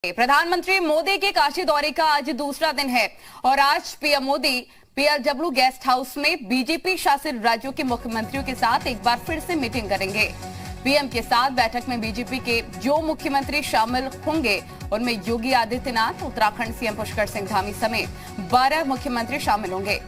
प्रधानमंत्री मोदी के काशी दौरे का आज दूसरा दिन है और आज पीएम मोदी पीएलडब्ल्यू गेस्ट हाउस में बीजेपी शासित राज्यों के मुख्यमंत्रियों के साथ एक बार फिर से मीटिंग करेंगे। पीएम के साथ बैठक में बीजेपी के जो मुख्यमंत्री शामिल होंगे उनमें योगी आदित्यनाथ, उत्तराखंड सीएम पुष्कर सिंह धामी समेत 12 मुख्यमंत्री शामिल होंगे।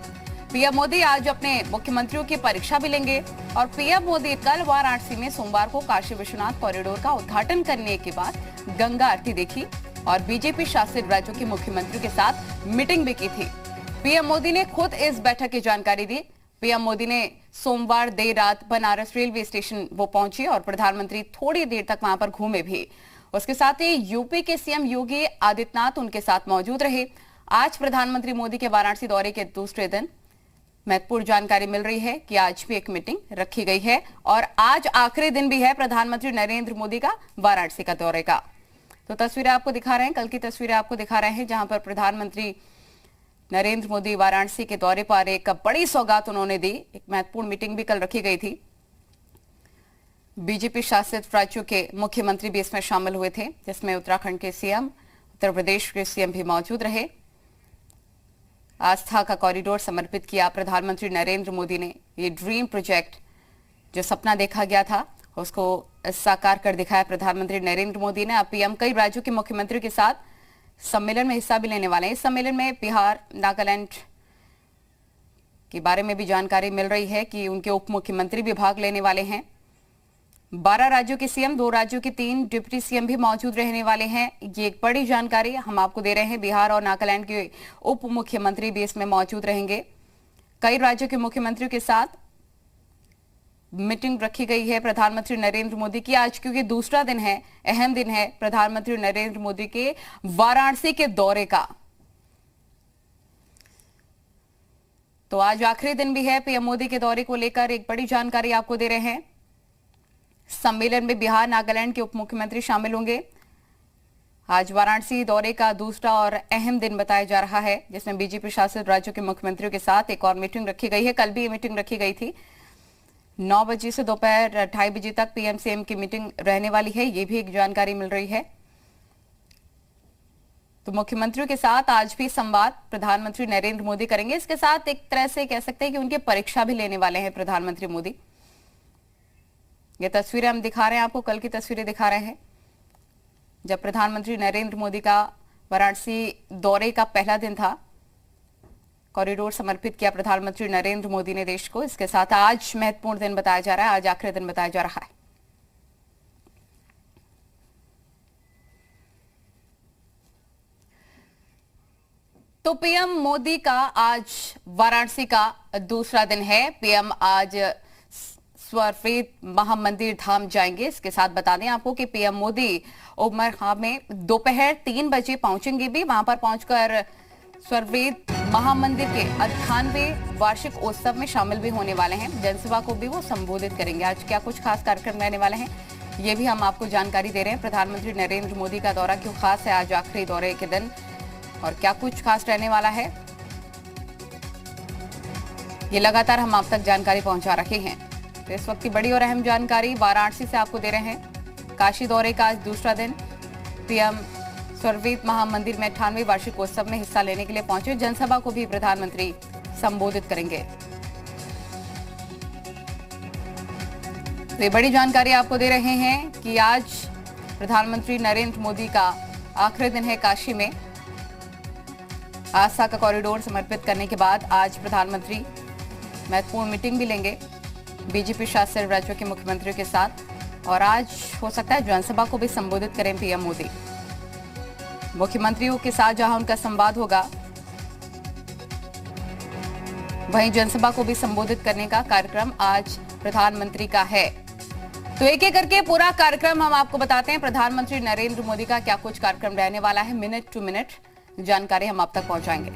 पीएम मोदी आज अपने मुख्यमंत्रियों की परीक्षा भी लेंगे और पीएम मोदी कल वाराणसी में सोमवार को काशी विश्वनाथ कॉरिडोर का उद्घाटन करने के बाद गंगा आरती देखी और बीजेपी शासित राज्यों के मुख्यमंत्रियों के साथ मीटिंग भी की थी। पीएम मोदी ने खुद इस बैठक की जानकारी दी। पीएम मोदी ने सोमवार देर रात बनारस रेलवे स्टेशन वो पहुंचे और प्रधानमंत्री थोड़ी देर तक वहां पर घूमे भी। उसके साथ ही यूपी के सीएम योगी आदित्यनाथ उनके साथ मौजूद रहे। आज प्रधानमंत्री मोदी के वाराणसी दौरे के दूसरे दिन महत्वपूर्ण जानकारी मिल रही है कि आज भी एक मीटिंग रखी गई है और आज आखिरी दिन भी है प्रधानमंत्री नरेंद्र मोदी का वाराणसी का दौरे का। तो तस्वीरें आपको दिखा रहे हैं, कल की तस्वीरें आपको दिखा रहे हैं जहां पर प्रधानमंत्री नरेंद्र मोदी वाराणसी के दौरे पर एक बड़ी सौगात उन्होंने दी। एक महत्वपूर्ण मीटिंग भी कल रखी गई थी। बीजेपी शासित राज्यों के मुख्यमंत्री भी इसमें शामिल हुए थे, जिसमें उत्तराखंड के सीएम, उत्तर प्रदेश के सीएम भी मौजूद रहे। आस्था का कॉरिडोर समर्पित किया प्रधानमंत्री नरेंद्र मोदी ने। ये ड्रीम प्रोजेक्ट जो सपना देखा गया था उसको साकार कर दिखाया प्रधानमंत्री नरेंद्र मोदी ने। अब पीएम कई राज्यों के मुख्यमंत्रियों के साथ सम्मेलन में हिस्सा भी लेने वाले हैं। इस सम्मेलन में बिहार, नागालैंड के बारे में भी जानकारी मिल रही है कि उनके उप मुख्यमंत्री भी भाग लेने वाले हैं। 12 राज्यों के सीएम, 2 राज्यों के 3 डिप्टी सीएम भी मौजूद रहने वाले हैं। ये एक बड़ी जानकारी हम आपको दे रहे हैं। बिहार और नागालैंड के उप मुख्यमंत्री भी इसमें मौजूद रहेंगे। कई राज्यों के मुख्यमंत्रियों के साथ मीटिंग रखी गई है प्रधानमंत्री नरेंद्र मोदी की आज, क्योंकि दूसरा दिन है, अहम दिन है प्रधानमंत्री नरेंद्र मोदी के वाराणसी के दौरे का। तो आज आखिरी दिन भी है पीएम मोदी के दौरे को लेकर एक बड़ी जानकारी आपको दे रहे हैं। सम्मेलन में बिहार, नागालैंड के उप मुख्यमंत्री शामिल होंगे। आज वाराणसी दौरे का दूसरा और अहम दिन बताया जा रहा है, जिसमें बीजेपी शासित राज्यों के मुख्यमंत्रियों के साथ एक और मीटिंग रखी गई है। कल भी ये मीटिंग रखी गई थी। 9 बजे से दोपहर 2:30 बजे तक पीएम सीएम की मीटिंग रहने वाली है। ये भी एक जानकारी मिल रही है। तो मुख्यमंत्रियों के साथ आज भी संवाद प्रधानमंत्री नरेंद्र मोदी करेंगे। इसके साथ एक तरह से कह सकते हैं कि उनकी परीक्षा भी लेने वाले हैं प्रधानमंत्री मोदी। ये तस्वीरें हम दिखा रहे हैं आपको, कल की तस्वीरें दिखा रहे हैं जब प्रधानमंत्री नरेंद्र मोदी का वाराणसी दौरे का पहला दिन था। कॉरिडोर समर्पित किया प्रधानमंत्री नरेंद्र मोदी ने देश को। इसके साथ आज महत्वपूर्ण दिन बताया जा रहा है, आज आखिरी दिन बताया जा रहा है। तो पीएम मोदी का आज वाराणसी का दूसरा दिन है। पीएम आज स्वर्वेद महामंदिर धाम जाएंगे। इसके साथ बता दें आपको कि पीएम मोदी उमरहा में दोपहर 3 बजे पहुंचेंगे भी। वहां पर पहुंचकर स्वर्वेद महामंदिर के 98वें वार्षिक उत्सव में शामिल भी होने वाले हैं। जनसभा को भी वो संबोधित करेंगे। आज क्या कुछ खास कार्यक्रम रहने वाले हैं ये भी हम आपको जानकारी दे रहे हैं। प्रधानमंत्री नरेंद्र मोदी का दौरा क्यों खास है आज आखिरी दौरे के दिन और क्या कुछ खास रहने वाला है, ये लगातार हम आप तक जानकारी पहुंचा रहे हैं। तो इस वक्त की बड़ी और अहम जानकारी वाराणसी से आपको दे रहे हैं। काशी दौरे का आज दूसरा दिन। पीएम स्वर्वेद महामंदिर में 98वें वार्षिक उत्सव में हिस्सा लेने के लिए पहुंचे। जनसभा को भी प्रधानमंत्री संबोधित करेंगे। तो ये बड़ी जानकारी आपको दे रहे हैं कि आज प्रधानमंत्री नरेंद्र मोदी का आखिरी दिन है काशी में। आस्था का कॉरिडोर समर्पित करने के बाद आज प्रधानमंत्री महत्वपूर्ण मीटिंग भी लेंगे बीजेपी शासित राज्यों के मुख्यमंत्रियों के साथ और आज हो सकता है जनसभा को भी संबोधित करें पीएम मोदी। मुख्यमंत्रियों के साथ जहां उनका संवाद होगा वहीं जनसभा को भी संबोधित करने का कार्यक्रम आज प्रधानमंत्री का है। तो एक एक करके पूरा कार्यक्रम हम आपको बताते हैं। प्रधानमंत्री नरेंद्र मोदी का क्या कुछ कार्यक्रम रहने वाला है, मिनट टू मिनट जानकारी हम आप तक पहुंचाएंगे।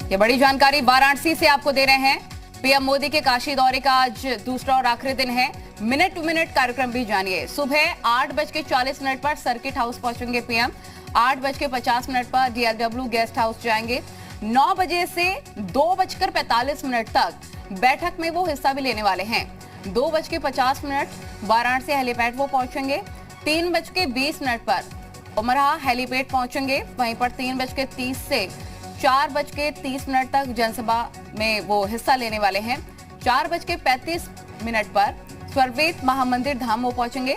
ये बड़ी जानकारी वाराणसी से आपको दे रहे हैं। पीएम मोदी के काशी दौरे का आज दूसरा और आखिरी दिन है। मिनट टू मिनट कार्यक्रम भी जानिए। सुबह 8:40 पर सर्किट हाउस पहुंचेंगे पीएम। 8:50 पर पीएलडब्ल्यू गेस्ट हाउस जाएंगे। 9 बजे से 2:45 तक बैठक में वो हिस्सा भी लेने वाले हैं। 2:50 वाराणसी हेलीपैड वो पहुंचेंगे। 3:20 पर उमराह हेलीपैड पहुंचेंगे। वहीं पर 3:30 से 4:30 तक जनसभा में वो हिस्सा लेने वाले हैं। 4:35 पर स्वर्वेत महामंदिर धाम वो पहुंचेंगे।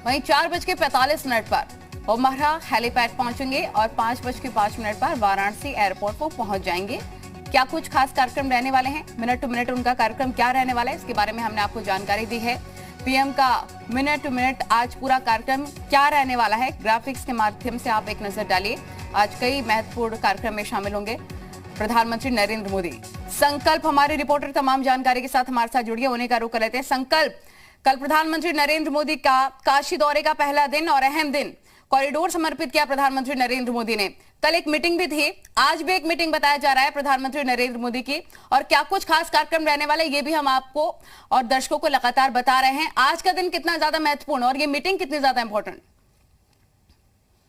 वहीं 4:45 पर उमराह हेलीपैड पहुंचेंगे और 5:05 पर वाराणसी एयरपोर्ट को पहुंच जाएंगे। क्या कुछ खास कार्यक्रम रहने वाले हैं, मिनट टू मिनट उनका कार्यक्रम क्या रहने वाला है, इसके बारे में हमने आपको जानकारी दी है। पीएम का मिनट टू मिनट आज पूरा कार्यक्रम क्या रहने वाला है, ग्राफिक्स के माध्यम से आप एक नजर डालिए। आज कई महत्वपूर्ण कार्यक्रम में शामिल होंगे प्रधानमंत्री नरेंद्र मोदी। संकल्प हमारे रिपोर्टर तमाम जानकारी के साथ हमारे साथ जुड़िए, होने का रुख कर लेते हैं। संकल्प, कल प्रधानमंत्री नरेंद्र मोदी का काशी दौरे का पहला दिन और अहम दिन, कॉरिडोर समर्पित किया प्रधानमंत्री नरेंद्र मोदी ने। कल एक मीटिंग भी थी, आज भी एक मीटिंग बताया जा रहा है प्रधानमंत्री नरेंद्र मोदी की, और क्या कुछ खास कार्यक्रम रहने वाले ये भी हम आपको और दर्शकों को लगातार बता रहे हैं। आज का दिन कितना ज्यादा महत्वपूर्ण और ये मीटिंग कितनी ज्यादा इंपॉर्टेंट?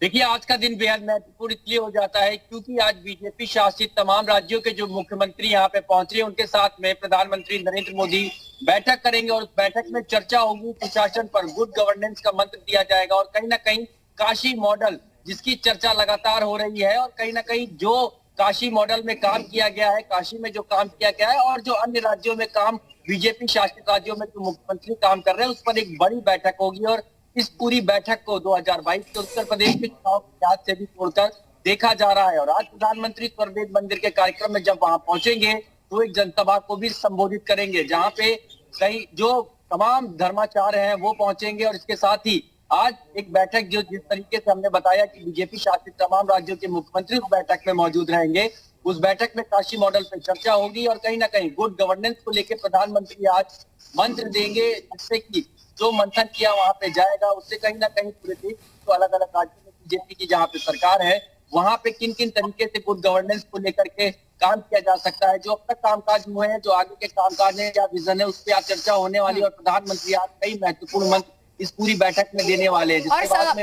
देखिए, आज का दिन बेहद महत्वपूर्ण इसलिए हो जाता है क्योंकि आज बीजेपी शासित तमाम राज्यों के जो मुख्यमंत्री यहाँ पे पहुंचे, उनके साथ में प्रधानमंत्री नरेंद्र मोदी बैठक करेंगे और उस बैठक में चर्चा होगी सुशासन पर, गुड गवर्नेंस का मंत्र दिया जाएगा। और कहीं ना कहीं काशी मॉडल जिसकी चर्चा लगातार हो रही है, और कहीं ना कहीं जो काशी मॉडल में काम किया गया है, काशी में जो काम किया गया है और जो अन्य राज्यों में काम, बीजेपी शासित राज्यों में जो मुख्यमंत्री काम कर रहे हैं, उस पर एक बड़ी बैठक होगी। और इस पूरी बैठक को 2022 के उत्तर प्रदेश के चुनाव के लिहाज से भी छोड़कर देखा जा रहा है। और आज प्रधानमंत्री स्वर्वेद मंदिर के कार्यक्रम में जब वहां पहुंचेंगे तो एक जनसभा को भी संबोधित करेंगे, जहां पे कई जो तमाम धर्माचार्य हैं वो पहुंचेंगे। और इसके साथ ही आज एक बैठक जो जिस तरीके से हमने बताया कि बीजेपी शासित तमाम राज्यों के मुख्यमंत्री उस बैठक में मौजूद रहेंगे, उस बैठक में काशी मॉडल पर चर्चा होगी और कहीं ना कहीं गुड गवर्नेंस को लेकर प्रधानमंत्री आज मंत्र देंगे, जिससे कि जो मंथन किया वहां पे जाएगा, उससे कहीं ना कहीं पूरे देश तो अलग अलग राज्यों में बीजेपी की जहाँ पे सरकार है, वहां पे किन किन तरीके से गुड गवर्नेंस को लेकर के काम किया जा सकता है, जो अब तक कामकाज हुए हैं, जो आगे के कामकाज है, क्या विजन है, उस पर आज चर्चा होने वाली है। और प्रधानमंत्री आज कई महत्वपूर्ण मंत्र इस पूरी बैठक में देने वाले हैं।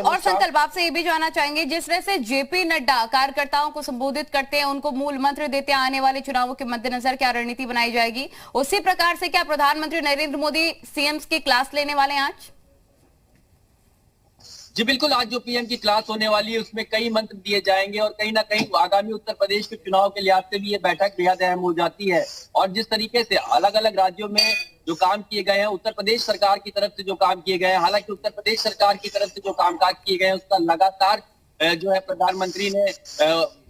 और संकल्प, आपसे ये भी जानना चाहेंगे, जिस तरह से जेपी नड्डा कार्यकर्ताओं को संबोधित करते हैं, उनको मूल मंत्र देते हैं, आने वाले चुनावों के मद्देनजर क्या रणनीति बनाई जाएगी, उसी प्रकार से क्या प्रधानमंत्री नरेंद्र मोदी सीएम की क्लास लेने वाले हैं आज? जी बिल्कुल, आज जो पीएम की क्लास होने वाली है उसमें कई मंत्र दिए जाएंगे और कहीं ना कहीं आगामी उत्तर प्रदेश के चुनाव के लिहाज से भी ये बैठक बेहद अहम हो जाती है। और जिस तरीके से अलग अलग राज्यों में जो काम किए गए हैं, उत्तर प्रदेश सरकार की तरफ से जो काम किए गए हैं, हालांकि उत्तर प्रदेश सरकार की तरफ से जो कामकाज किए गए हैं उसका लगातार जो है प्रधानमंत्री ने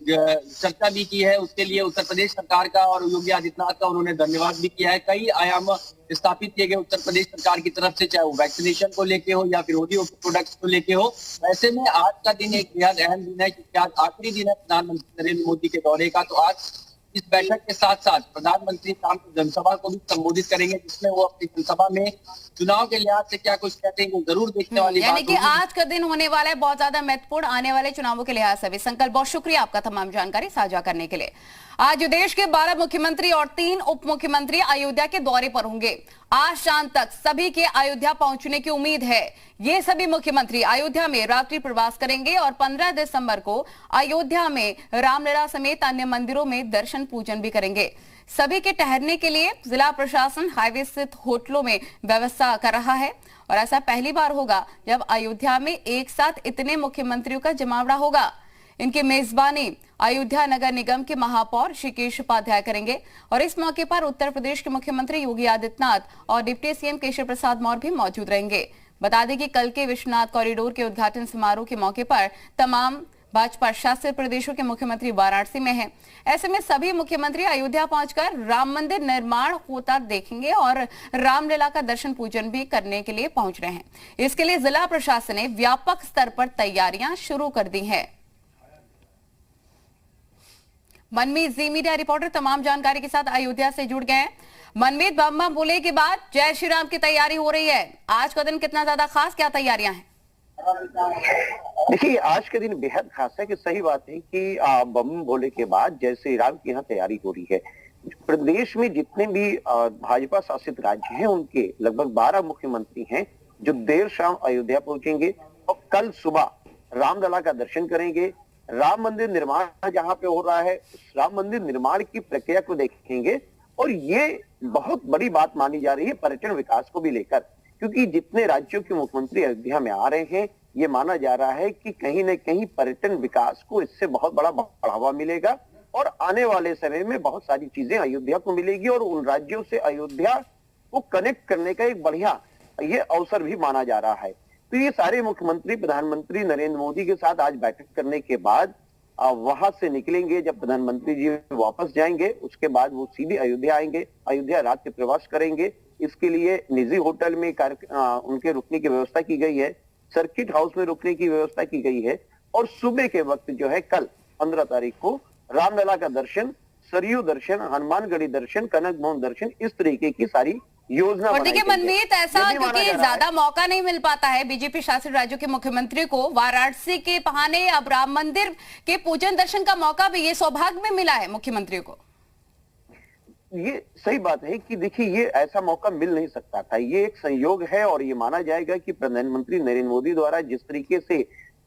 चर्चा भी की है, उसके लिए उत्तर प्रदेश सरकार का और योगी आदित्यनाथ का उन्होंने धन्यवाद भी किया है। कई आयाम स्थापित किए गए उत्तर प्रदेश सरकार की तरफ से, चाहे वो वैक्सीनेशन को लेके हो या फिर ओडी प्रोडक्ट्स को लेके हो। ऐसे में आज का दिन एक बेहद अहम दिन है क्योंकि आज आखिरी दिन है प्रधानमंत्री नरेंद्र मोदी के दौरे का। तो आज इस बैठक के साथ साथ प्रधानमंत्री शाम को जनसभा को भी संबोधित करेंगे, जिसमें वो अपनी जनसभा में चुनाव के लिहाज से क्या कुछ कहते हैं वो जरूर देखने वाली बात यानी कि आज का दिन होने वाला है बहुत ज्यादा महत्वपूर्ण आने वाले चुनावों के लिहाज से भी। संकल्प, बहुत शुक्रिया आपका तमाम जानकारी साझा करने के लिए। आज देश के 12 मुख्यमंत्री और 3 उप मुख्यमंत्री अयोध्या के दौरे पर होंगे। आज शाम तक सभी के अयोध्या पहुंचने की उम्मीद है। ये सभी मुख्यमंत्री अयोध्या में रात्रि प्रवास करेंगे और 15 दिसंबर को अयोध्या में रामलला समेत अन्य मंदिरों में दर्शन पूजन भी करेंगे। सभी के ठहरने के लिए जिला प्रशासन हाईवे स्थित होटलों में व्यवस्था कर रहा है और ऐसा पहली बार होगा जब अयोध्या में एक साथ इतने मुख्यमंत्रियों का जमावड़ा होगा। इनकी मेजबानी अयोध्या नगर निगम के महापौर श्रीकेश उपाध्याय करेंगे और इस मौके पर उत्तर प्रदेश के मुख्यमंत्री योगी आदित्यनाथ और डिप्टी सीएम केशव प्रसाद मौर्य भी मौजूद रहेंगे। बता दें कि कल के विश्वनाथ कॉरिडोर के उद्घाटन समारोह के मौके पर तमाम भाजपा शासित प्रदेशों के मुख्यमंत्री वाराणसी में हैं। ऐसे में सभी मुख्यमंत्री अयोध्या पहुंचकर राम मंदिर निर्माण होता देखेंगे और रामलला का दर्शन पूजन भी करने के लिए पहुंच रहे हैं। इसके लिए जिला प्रशासन ने व्यापक स्तर पर तैयारियां शुरू कर दी है। मनमीत जी मीडिया रिपोर्टर तमाम जानकारी के साथ अयोध्या से जुड़ गए हैं। मनमीत, बम बम बोले के बाद जय श्री राम की तैयारी हो रही है। आज का दिन कितना ज्यादा खास, क्या तैयारियां हैं? देखिए, आज के दिन बेहद खास है कि सही बात है कि बम भोले के बाद जय श्री राम की यहाँ तैयारी हो रही है। प्रदेश में जितने भी भाजपा शासित राज्य हैं उनके लगभग 12 मुख्यमंत्री हैं जो देर शाम अयोध्या पहुंचेंगे और कल सुबह रामलला का दर्शन करेंगे। राम मंदिर निर्माण जहां पे हो रहा है, राम मंदिर निर्माण की प्रक्रिया को देखेंगे और ये बहुत बड़ी बात मानी जा रही है पर्यटन विकास को भी लेकर, क्योंकि जितने राज्यों के मुख्यमंत्री अयोध्या में आ रहे हैं, ये माना जा रहा है कि कहीं न कहीं पर्यटन विकास को इससे बहुत बड़ा बढ़ावा मिलेगा और आने वाले समय में बहुत सारी चीजें अयोध्या को मिलेगी और उन राज्यों से अयोध्या को कनेक्ट करने का एक बढ़िया ये अवसर भी माना जा रहा है। तो ये सारे मुख्यमंत्री प्रधानमंत्री नरेंद्र मोदी के साथ आज बैठक करने के बाद वहां से निकलेंगे। जब प्रधानमंत्री जी वापस जाएंगे उसके बाद वो सीधे अयोध्या आएंगे, अयोध्या रात्रि प्रवास करेंगे। इसके लिए निजी होटल में उनके रुकने की व्यवस्था की गई है, सर्किट हाउस में रुकने की व्यवस्था की गई है और सुबह के वक्त जो है कल 15 तारीख को रामलला का दर्शन, सरयू दर्शन, हनुमानगढ़ी दर्शन, कनक भवन दर्शन, इस तरीके की सारी योजना और देखिए मनमीत, ऐसा क्योंकि ज्यादा मौका नहीं मिल पाता है बीजेपी शासित राज्यों के मुख्यमंत्री को, वाराणसी के बहाने अब राम मंदिर के पूजन दर्शन का मौका भी, ये सौभाग्य में मिला है मुख्यमंत्री को। ये सही बात है कि देखिए ये ऐसा मौका मिल नहीं सकता था, ये एक संयोग है और ये माना जाएगा कि प्रधानमंत्री नरेंद्र मोदी द्वारा जिस तरीके से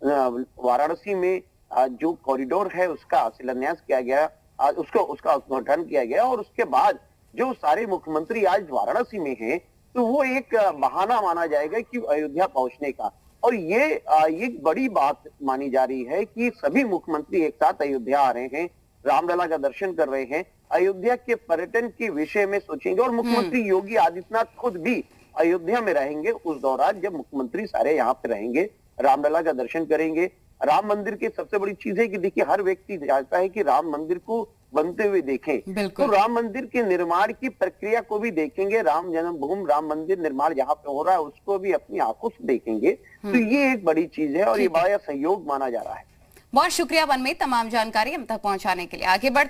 वाराणसी में जो कॉरिडोर है उसका शिलान्यास किया गया, उसका उद्घाटन किया गया और उसके बाद जो सारे मुख्यमंत्री आज वाराणसी में हैं, तो वो एक बहाना माना जाएगा कि अयोध्या पहुंचने का। और ये बड़ी बात मानी जा रही है कि सभी मुख्यमंत्री एक साथ अयोध्या आ रहे हैं, रामलला का दर्शन कर रहे हैं, अयोध्या के पर्यटन के विषय में सोचेंगे और मुख्यमंत्री योगी आदित्यनाथ खुद भी अयोध्या में रहेंगे उस दौरान जब मुख्यमंत्री सारे यहाँ पे रहेंगे, रामलला का दर्शन करेंगे। राम मंदिर की सबसे बड़ी चीज है कि देखिए हर व्यक्ति चाहता है कि राम मंदिर को बनते हुए देखें, तो राम मंदिर के निर्माण की प्रक्रिया को भी देखेंगे, राम जन्मभूमि राम मंदिर निर्माण जहाँ पे हो रहा है उसको भी अपनी आंखों से देखेंगे। तो ये एक बड़ी चीज है और ये बड़ा सहयोग माना जा रहा है। बहुत शुक्रिया मनमीत, तमाम जानकारी हम तक पहुंचाने के लिए। आगे बढ़ते